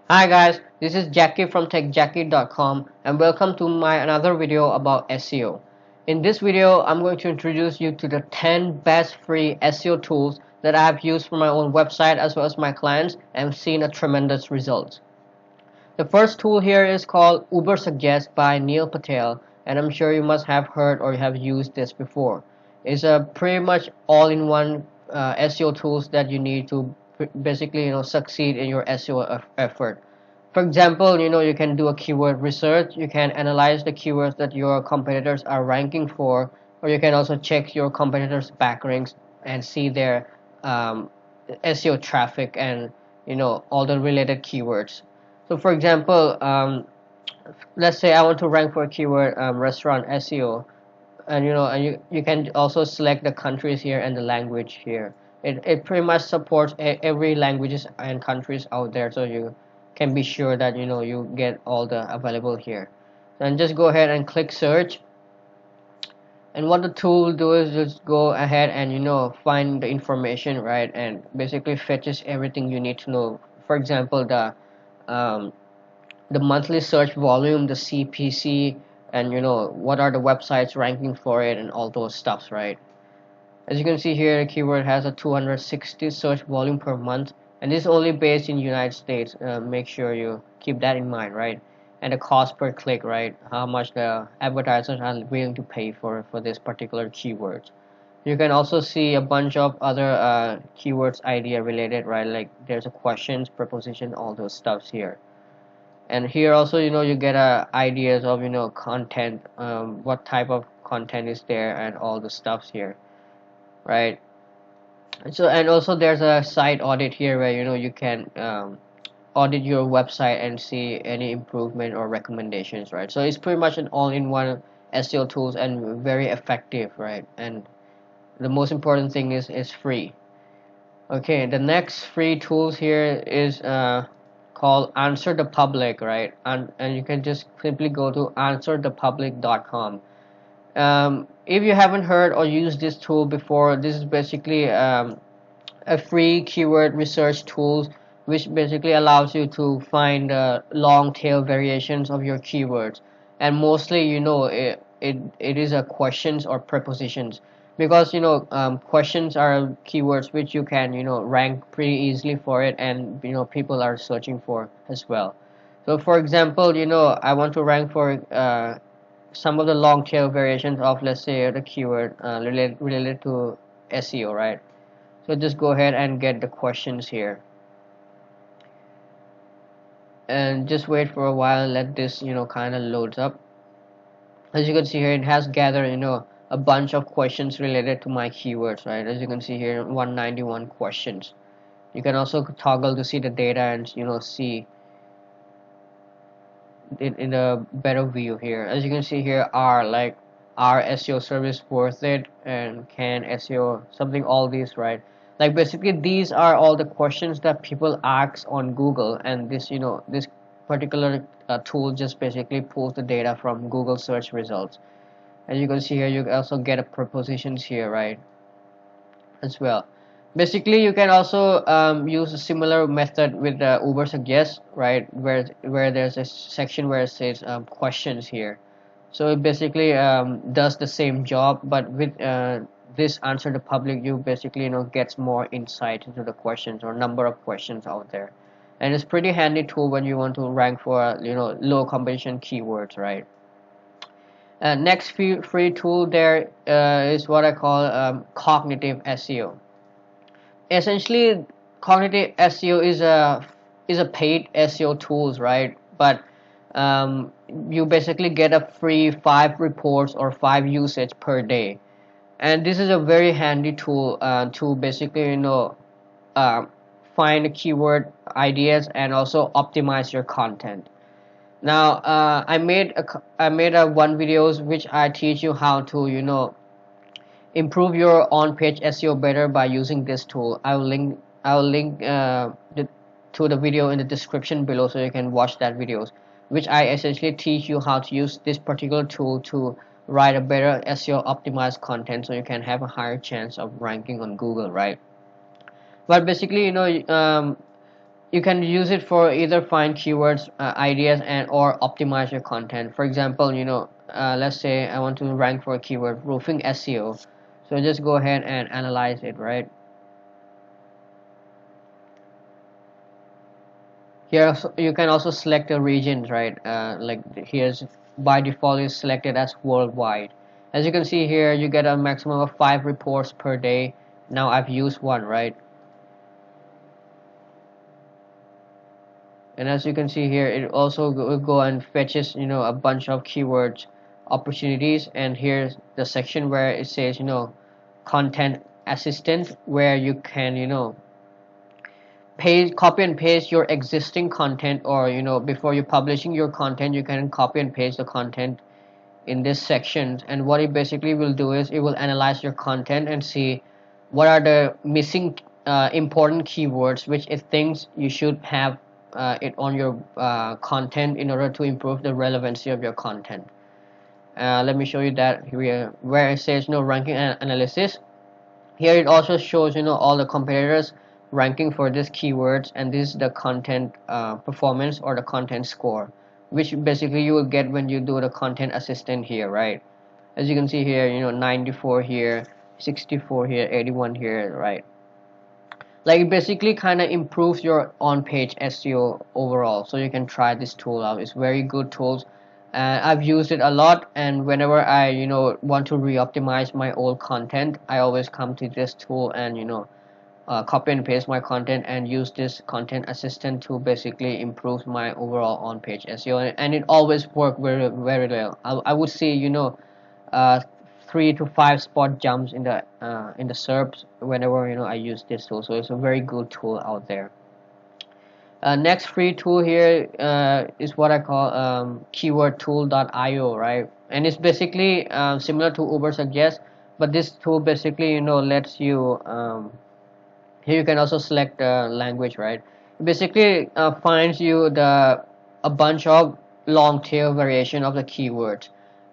Hi guys, this is Jackie from techjackie.com and welcome to my another video about SEO. In this video, I'm going to introduce you to the 10 best free SEO tools that I have used for my own website as well as my clients and seen a tremendous result. The first tool here is called Ubersuggest by Neil Patel, and I'm sure you must have heard or you have used this before. It's a pretty much all-in-one SEO tools that you need to basically succeed in your SEO effort. For example, you can do a keyword research, you can analyze the keywords that your competitors are ranking for, or you can also check your competitors' backlinks and see their SEO traffic and all the related keywords. So for example, let's say I want to rank for a keyword restaurant SEO, and you can also select the countries here and the language here. It pretty much supports every languages and countries out there, so you can be sure that you get all the available here. And just go ahead and click search, and what the tool will do is just go ahead and find the information, right, and basically fetches everything you need to know. For example, um, the monthly search volume, the CPC, and what are the websites ranking for it and all those stuffs, right? As you can see here, the keyword has a 260 search volume per month, and this is only based in United States. Make sure you keep that in mind, right? And the cost per click, right? How much the advertisers are willing to pay for this particular keyword. You can also see a bunch of other keywords idea related, right? Like there's a questions, preposition, all those stuffs here. And here also you get ideas of content, what type of content is there and all the stuffs here, right? So, and also there's a site audit here where you can audit your website and see any improvement or recommendations, right? So it's pretty much an all-in-one SEO tools and very effective, right? And the most important thing is it's free. Okay, the next free tools here is called Answer the Public, right? And you can just simply go to answerthepublic.com. If you haven't heard or used this tool before, this is basically a free keyword research tool which basically allows you to find long tail variations of your keywords, and mostly it is a questions or prepositions, because questions are keywords which you can rank pretty easily for it, and people are searching for as well. So for example, I want to rank for some of the long tail variations of, let's say, the keyword related to SEO, right? So just go ahead and get the questions here, and just wait for a while and let this kind of loads up. As you can see here, it has gathered a bunch of questions related to my keywords, right? As you can see here, 191 questions. You can also toggle to see the data and see it in a better view here. As you can see here, are SEO service worth it, and can SEO something, all these, right? Like basically these are all the questions that people ask on Google, and this particular tool just basically pulls the data from Google search results. As you can see here, you also get a prepositions here, right, as well. Basically you can also use a similar method with Ubersuggest, right, where there's a section where it says questions here. So it basically does the same job, but with this Answer the Public, you basically gets more insight into the questions or number of questions out there, and it's pretty handy tool when you want to rank for low competition keywords, right? Next free tool there is what I call cognitive SEO. Essentially, cognitive SEO is a paid SEO tools, right? But you basically get a free 5 reports or 5 usage per day, and this is a very handy tool to basically uh, find keyword ideas and also optimize your content. Now I made a one videos which I teach you how to improve your on-page SEO better by using this tool. I will link to the video in the description below, so you can watch that videos, which I essentially teach you how to use this particular tool to write a better SEO optimized content, so you can have a higher chance of ranking on Google, right? But basically, you can use it for either find keywords ideas and or optimize your content. For example, let's say I want to rank for a keyword roofing SEO, so just go ahead and analyze it, right? Here you can also select the regions, right? Like here's by default is selected as worldwide. As you can see here, you get a maximum of 5 reports per day. Now I've used one, right? And as you can see here, it also will go and fetches a bunch of keywords opportunities. And here's the section where it says content assistant, where you can copy and paste your existing content, or before you publishing your content, you can copy and paste the content in this section. And what it basically will do is it will analyze your content and see what are the missing important keywords which it thinks you should have it on your content in order to improve the relevancy of your content. Let me show you that here where it says ranking analysis. Here it also shows all the competitors ranking for these keywords, and this is the content performance or the content score, which basically you will get when you do the content assistant here, right? As you can see here, 94 here, 64 here, 81 here, right? Like it basically kind of improves your on-page SEO overall. So you can try this tool out. It's very good tools. I've used it a lot, and whenever I want to re-optimize my old content, I always come to this tool and copy and paste my content and use this content assistant to basically improve my overall on-page SEO, and it always worked very very well. I would say 3 to 5 spot jumps in the SERPs whenever I use this tool. So it's a very good tool out there. Next free tool here is what I call keywordtool.io, right? And it's basically similar to Ubersuggest, but this tool basically lets you here you can also select the language, right? It basically finds you a bunch of long tail variation of the keywords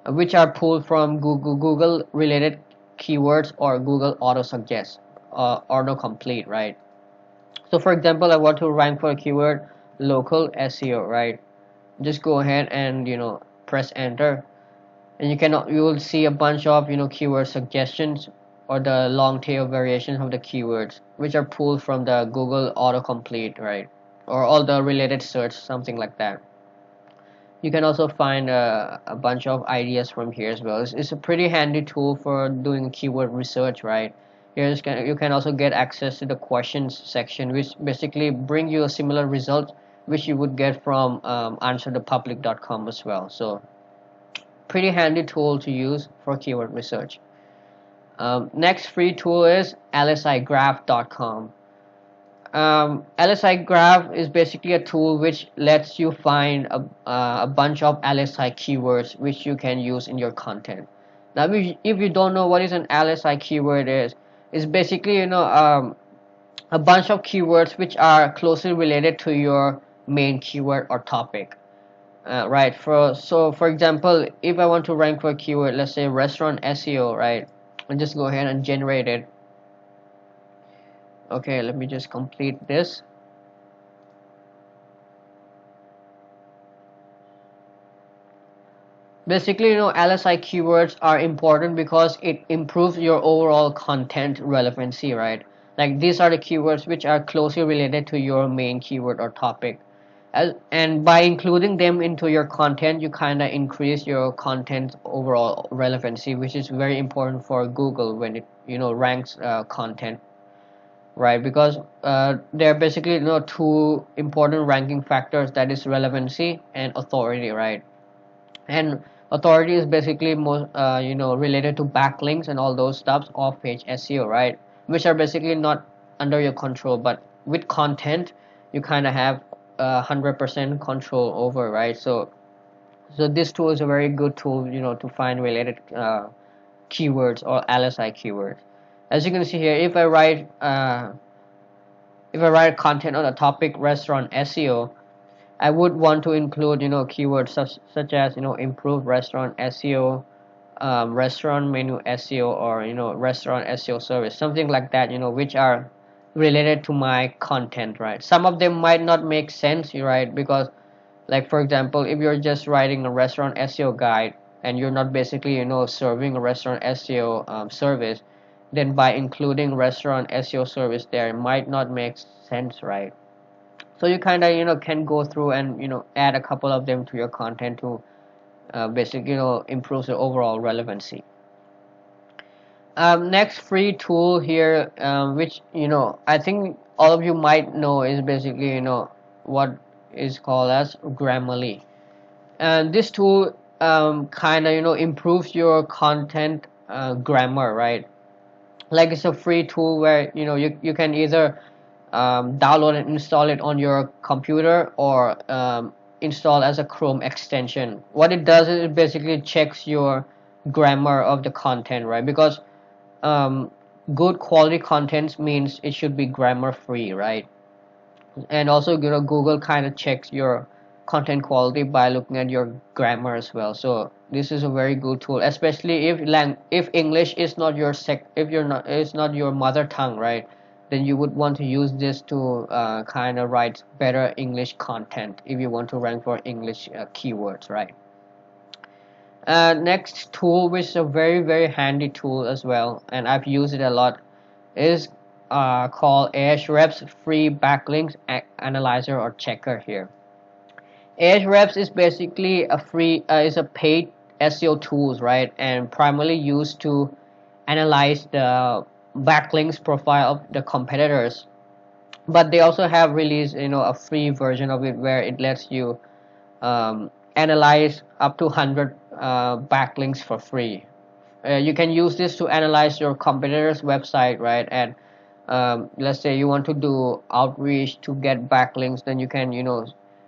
which are pulled from Google related keywords or Google auto-suggest autocomplete, right? So for example, I want to rank for a keyword local SEO, right? Just go ahead and press enter, and you will see a bunch of keyword suggestions or the long tail variations of the keywords which are pulled from the Google autocomplete, right? Or all the related search, something like that. You can also find a bunch of ideas from here as well. It's a pretty handy tool for doing keyword research, right? Here you can also get access to the questions section, which basically bring you a similar result which you would get from answerthepublic.com as well. So pretty handy tool to use for keyword research. Next free tool is LSIGraph.com. LSI Graph is basically a tool which lets you find a bunch of LSI keywords which you can use in your content. Now, if you don't know what is an LSI keyword is basically a bunch of keywords which are closely related to your main keyword or topic. Right. For example, if I want to rank for a keyword, let's say restaurant SEO, right? And just go ahead and generate it. Okay, let me just complete this. Basically, LSI keywords are important because it improves your overall content relevancy, right? Like these are the keywords which are closely related to your main keyword or topic. And by including them into your content, you kind of increase your content overall relevancy, which is very important for Google when it ranks content, right? Because there are basically two important ranking factors, that is relevancy and authority, right? And authority is basically most related to backlinks and all those stuffs, off page SEO, right? Which are basically not under your control, but with content you kind of have 100% control over, right? So this tool is a very good tool to find related keywords or LSI keywords. As you can see here, if I write content on a topic restaurant SEO, I would want to include keywords such as improved restaurant SEO, restaurant menu SEO, or restaurant SEO service, something like that, which are related to my content, right? Some of them might not make sense, right? Because like for example, if you're just writing a restaurant SEO guide and you're not basically serving a restaurant SEO service, then by including restaurant SEO service there, it might not make sense, right? So you kind of can go through and add a couple of them to your content to basically improve the overall relevancy. Next free tool here, which I think all of you might know, is basically what is called as Grammarly. And this tool kind of improves your content grammar, right? Like it's a free tool where you can either download and install it on your computer, or install as a Chrome extension. What it does is it basically checks your grammar of the content, right? Because um, good quality content means it should be grammar free, right? And also Google kind of checks your content quality by looking at your grammar as well. So this is a very good tool, especially if English is not your if you're not it's not your mother tongue, right? Then you would want to use this to kind of write better English content if you want to rank for English keywords, right? Next tool, which is a very handy tool as well, and I've used it a lot, is called Ahrefs free backlinks analyzer or checker here. Ahrefs is basically a free is a paid SEO tools, right, and primarily used to analyze the backlinks profile of the competitors. But they also have released a free version of it where it lets you analyze up to 100 backlinks for free. You can use this to analyze your competitor's website, right? And let's say you want to do outreach to get backlinks, then you can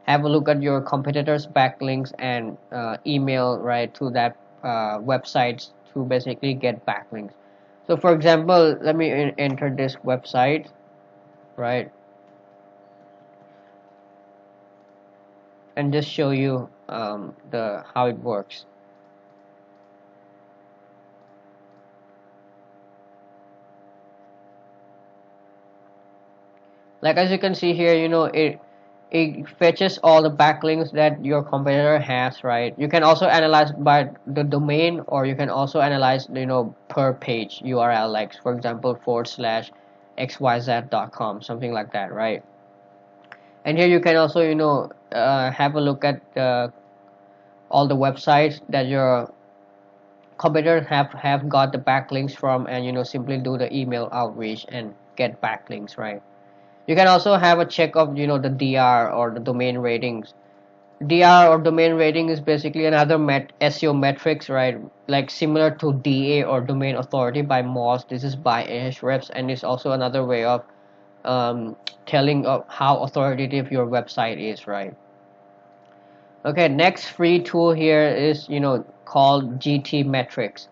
have a look at your competitors backlinks and email right to that websites to basically get backlinks. So for example, let me enter this website, right, and just show you the how it works. Like as you can see here, it fetches all the backlinks that your competitor has, right? You can also analyze by the domain, or you can also analyze per page URL, like for example /xyz.com, something like that, right? And here you can also have a look at all the websites that your competitors have got the backlinks from, and simply do the email outreach and get backlinks, right? You can also have a check of the DR or the domain ratings. DR or domain rating is basically another SEO metrics, right? Like similar to DA or domain authority by Moz. This is by Ahrefs, and it's also another way of telling of how authoritative your website is, right? Okay, next free tool here is called GTmetrix.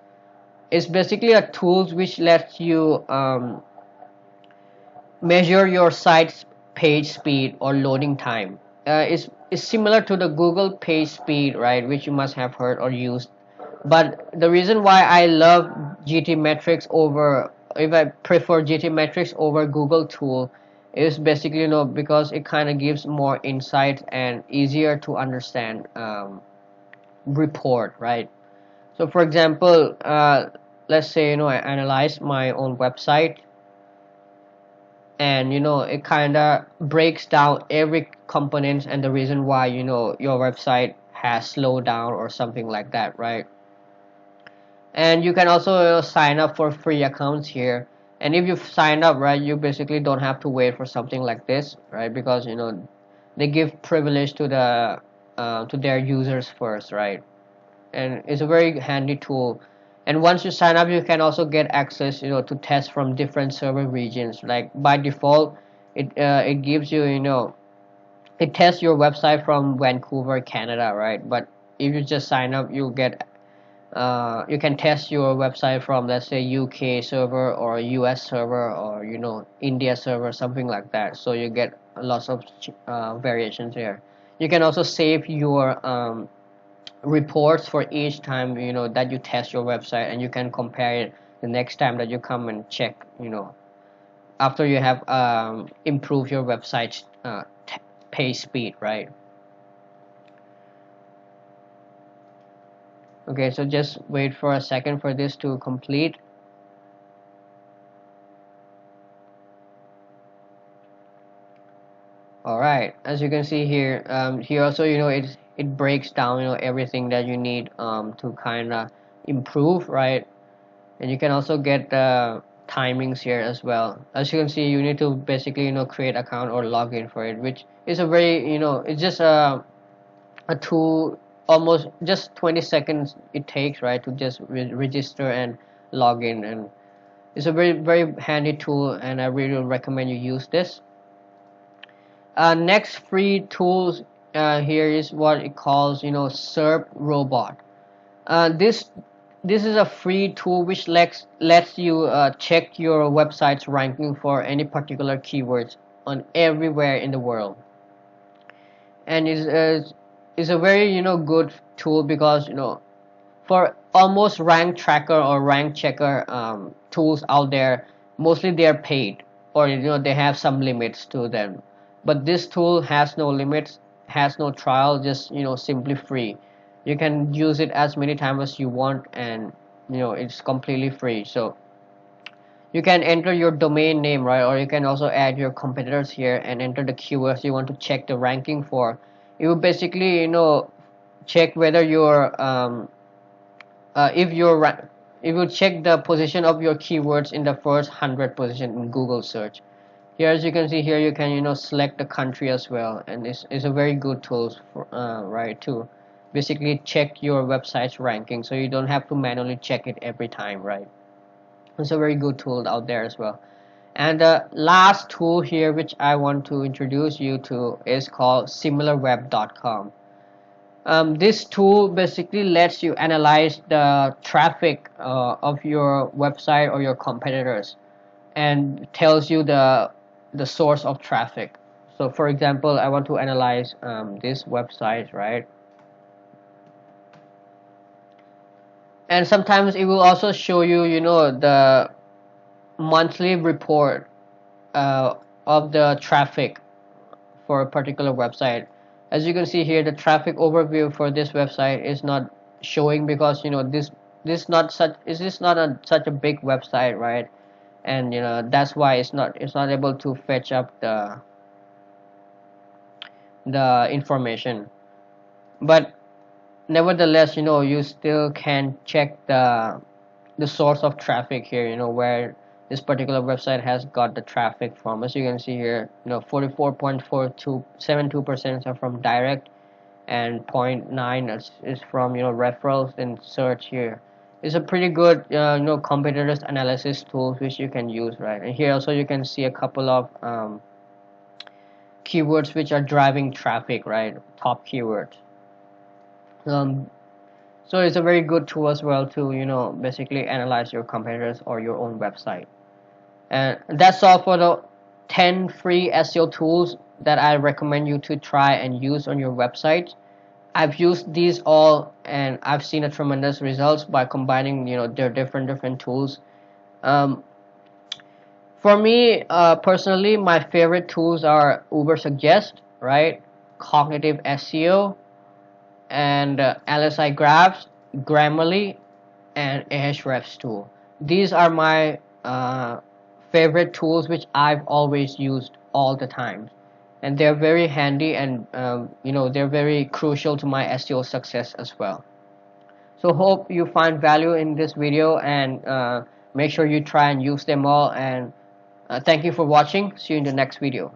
It's basically a tool which lets you measure your site's page speed or loading time. It's similar to the Google page speed, right, which you must have heard or used. But the reason why I love GTmetrix over, if I prefer GTmetrix over Google tool, is basically because it kind of gives more insight and easier to understand report, right? So for example, let's say I analyze my own website, and it kind of breaks down every component and the reason why your website has slowed down or something like that, right? And you can also sign up for free accounts here, and if you sign up, right, you basically don't have to wait for something like this, right? Because they give privilege to the to their users first, right? And it's a very handy tool. And once you sign up, you can also get access to tests from different server regions. Like by default, it gives you it tests your website from Vancouver, Canada, right? But if you just sign up, you can test your website from, let's say, UK server or US server, or India server, something like that. So you get lots of variations here. You can also save your reports for each time that you test your website, and you can compare it the next time that you come and check after you have improved your website's page speed, right? Okay, so just wait for a second for this to complete. Alright, as you can see here, here also, it breaks down, everything that you need to kind of improve, right? And you can also get the timings here as well. As you can see, you need to basically, create account or log in for it, which is a very, it's just a tool, almost just 20 seconds it takes, right, to just register and log in. And it's a very, very handy tool, and I really recommend you use this. Next free tools here is what it calls, SERP Robot. This is a free tool which lets you check your website's ranking for any particular keywords on everywhere in the world, and is a very good tool because for almost rank tracker or rank checker tools out there, mostly they are paid, or they have some limits to them. But this tool has no limits, has no trial, just simply free. You can use it as many times as you want, and it's completely free. So you can enter your domain name, right, or you can also add your competitors here and enter the keywords you want to check the ranking for. It will basically check whether your it will check the position of your keywords in the first 100 position in Google search. Here, as you can see here, you can select the country as well, and it's a very good tool for right, to basically check your website's ranking, so you don't have to manually check it every time, right? It's a very good tool out there as well. And the last tool here which I want to introduce you to is called Similarweb.com. This tool basically lets you analyze the traffic of your website or your competitors, and tells you the source of traffic. So for example, I want to analyze this website, right? And sometimes it will also show you the monthly report of the traffic for a particular website. As you can see here, the traffic overview for this website is not showing because this not such such a big website, right? And that's why it's not able to fetch up the information. But nevertheless, you still can check the source of traffic here, where this particular website has got the traffic from. As you can see here, 44.4272% are from direct, and 0.9 is from referrals and search. Here is a pretty good competitors analysis tools which you can use, right? And here also you can see a couple of keywords which are driving traffic, right? Top keywords. So it's a very good tool as well to basically analyze your competitors or your own website. And that's all for the 10 free SEO tools that I recommend you to try and use on your website. I've used these all, and I've seen a tremendous results by combining their different tools. For me personally, my favorite tools are Ubersuggest, right? Cognitive SEO, and LSI Graphs, Grammarly, and Ahrefs tool. These are my favorite tools which I've always used all the time, and they're very handy, and they're very crucial to my SEO success as well. So hope you find value in this video, and make sure you try and use them all. And thank you for watching. See you in the next video.